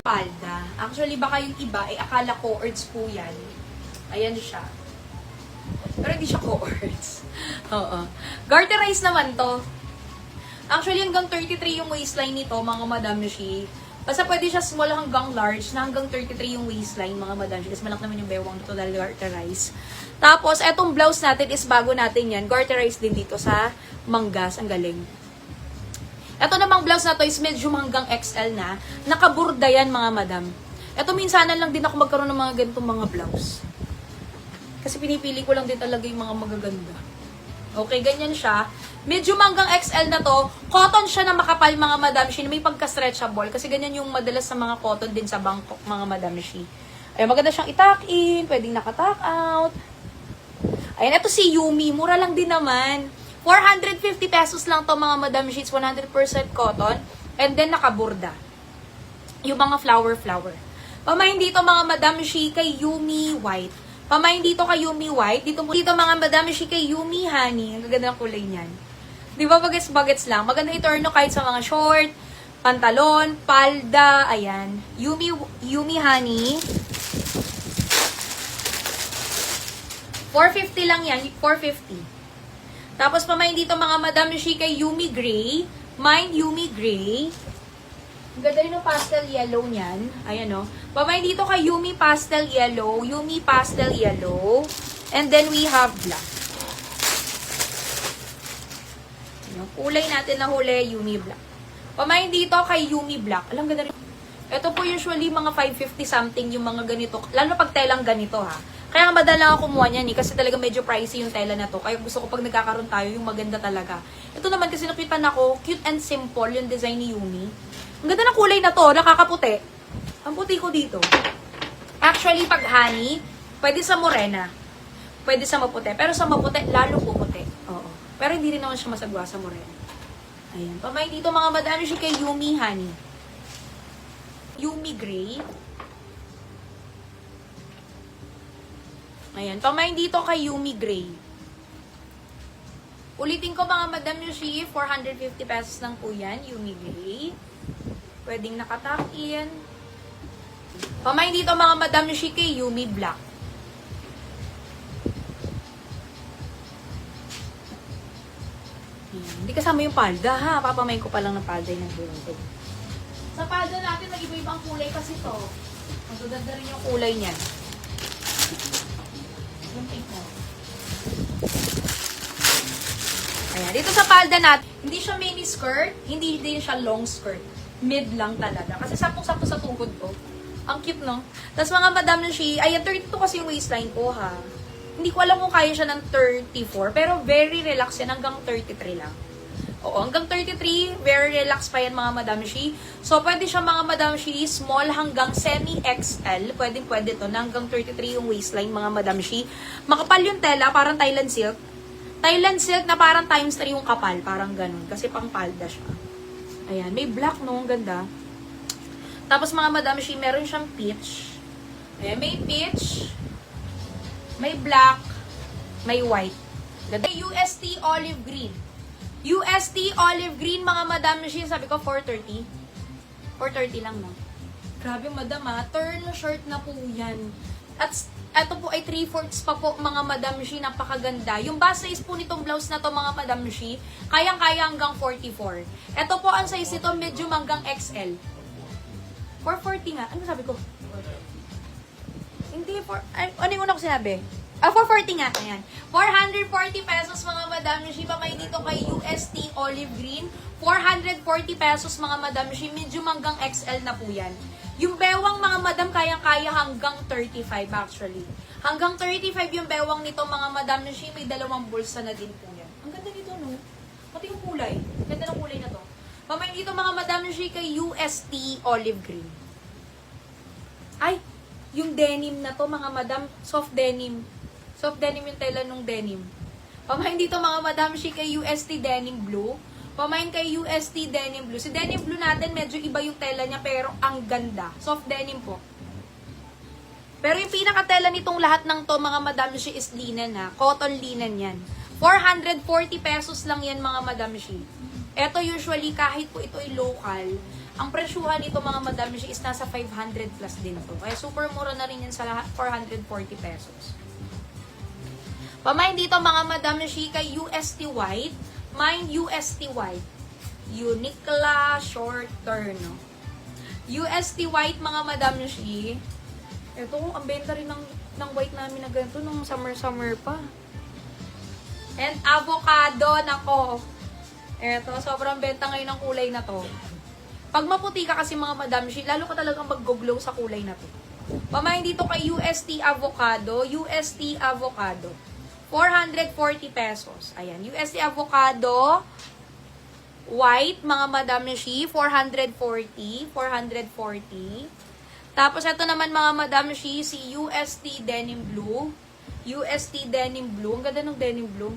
Palda. Actually, baka yung iba, akala co-ords po yan. Ayan siya. Pero hindi siya co-ords. Oo. Garterize naman to. Actually, hanggang 33 yung waistline nito, mga Madam Shi. Basta pwede siya small hanggang large, na hanggang 33 yung waistline, mga Madam Shi. Kasi malak naman yung bewang nito dahil garterize. Tapos, etong blouse natin is bago natin yan. Garterize din dito sa manggas. Ang galing. Ito namang blouse na to is medyo hanggang XL na. Nakaburda yan, mga madam. Ito minsanan lang din ako magkaroon ng mga ganitong mga blouse. Kasi pinipili ko lang din talaga yung mga magaganda. Okay, ganyan siya. Medyo hanggang XL na to. Cotton siya na makapal, mga madam shi. May pagka-stretchable. Kasi ganyan yung madalas sa mga cotton din sa Bangkok, mga madam shi. Ay, maganda siyang i-tuck in. Pwedeng naka-tuck out. Ayan, ito si Yumi. Mura lang din naman. 450 pesos lang to, mga madam sheets, 100% cotton, and then nakaburda. Yung mga flower. Pamahin dito, mga madam she, kay Yumi White. Pamahin dito kay Yumi White. Dito mga madam she, kay Yumi Honey. Ang gaganda ng kulay niyan. Di ba, bagets lang. Maganda i-turn no kahit sa mga short, pantalon, palda, ayan. Yumi Honey. 450 lang yan, 450. Tapos, pamahin dito mga madam shi kay Yumi Gray. Mind Yumi Gray. Ang ganda rin ng pastel yellow niyan. Ayan o. Pamahin dito kay Yumi Pastel Yellow. Yumi Pastel Yellow. And then, we have black. Yung kulay natin na huli, Yumi Black. Pamahin dito kay Yumi Black. Alam, ganda rin. Ito po usually mga 550 something yung mga ganito. Lalo pag telang ganito ha. Kaya nga madalang ako kumuha niyan kasi talaga medyo pricey yung tela na to. Kaya gusto ko pag nagkakaroon tayo yung maganda talaga. Ito naman kasi nakita ako, cute and simple yung design ni Yumi. Ang ganda ng kulay na to, nakakaputi. Ang puti ko dito. Actually, pag honey, pwede sa morena. Pwede sa maputi. Pero sa maputi, lalo puputi. Oo. Pero hindi rin naman siya masagwa sa morena. Ayan. Pamahin dito mga madami siya kay Yumi Honey. Yumi Gray. Ayan. Pamahin dito kay Yumi Gray. Ulitin ko mga madam Yoshi, 450 pesos lang po yan. Yumi Gray. Pwedeng nakatuck in. Pamahin dito mga madam Yoshi kay Yumi Black. Ayan. Hindi kasama yung palda ha. Papamahin ko pa lang ng palda yung nagbuntog. Sa palda natin, mag-iba-ibang kulay kasi to. Magaganda rin yung kulay niyan. Yung pink mo. Ayan. Dito sa palda natin, hindi siya mini skirt, hindi din siya long skirt. Mid lang talaga. Kasi sakto-sakto sa tuhod ko. Ang cute, no? Tapos mga madam na siya, ayan, 32 kasi yung waistline ko, ha. Hindi ko alam kung kaya siya ng 34, pero very relax yan hanggang 33 lang. Oo, hanggang 33, very relax pa yan mga Madam Shi. So, pwede siya mga Madam Shi, small hanggang semi-XL. Pwede to, na hanggang 33 yung waistline mga Madam Shi. Makapal yung tela, parang Thailand silk. Thailand silk na parang times 3 yung kapal, parang ganun. Kasi pang palda siya. Ayan, may black no, ang ganda. Tapos mga Madam Shi, meron siyang peach. Ayan, may peach, may black, may white. Ganda. UST olive green. UST olive green, mga madam shi, sabi ko 430. 430 lang, no? Grabe, madam, ha? Turn short na po yan. At ito po ay 3/4 pa po, mga madam shi, napakaganda. Yung base size po nitong blouse na to, mga madam shi, kayang-kaya hanggang 44. Ito po ang size nito, medyo hanggang XL. 440 nga. Ano sabi ko? Hindi, ano yung una ko sinabi? 440 nga. Ayan. 440 pesos mga madam shi. Pa kayo dito kay UST olive green. 440 pesos mga madam shi. Medyo hanggang XL na po yan. Yung bewang mga madam kayang-kaya hanggang 35 actually. Hanggang 35 yung bewang nito mga madam shi. May dalawang bulsa na din po yan. Ang ganda nito, no? Pati yung kulay. Ganda ng kulay na to. Pamain dito mga madam shi kay UST olive green. Ay! Yung denim na to mga madam. Soft denim. Soft denim yung tela nung denim. Pamain dito mga madam shi kay UST denim blue. Pamain kay UST denim blue. Si denim blue natin medyo iba yung tela niya pero ang ganda. Soft denim po. Pero yung pinakatela nitong lahat ng to, mga Madam Shi, is linen ha. Cotton linen yan. 440 pesos lang yan, mga Madam Shi. Ito usually, kahit po ito ay local, ang presyuhan nito, mga Madam Shi, is nasa 500 plus din to. Kaya super mura na rin yan sa lahat, 440 pesos. Pamain dito, mga Madam Shi, kay UST White. Mind UST White. Uniqlo short turn, no? UST White, mga Madam Shi. Ito, ang benta rin ng white namin na ganito nung summer-summer pa. And avocado, nako. Ito, sobrang benta ngayon ng kulay na to. Pag maputi ka kasi, mga Madam Shi, lalo ka talagang mag-glow sa kulay na to. Pamain dito kay UST Avocado. UST Avocado. 440 pesos. Ayan, UST Avocado. White, mga Madam Shi, 440. 440. Tapos, ito naman, mga Madam Shi, si UST Denim Blue. UST Denim Blue. Ang ganda ng Denim Blue.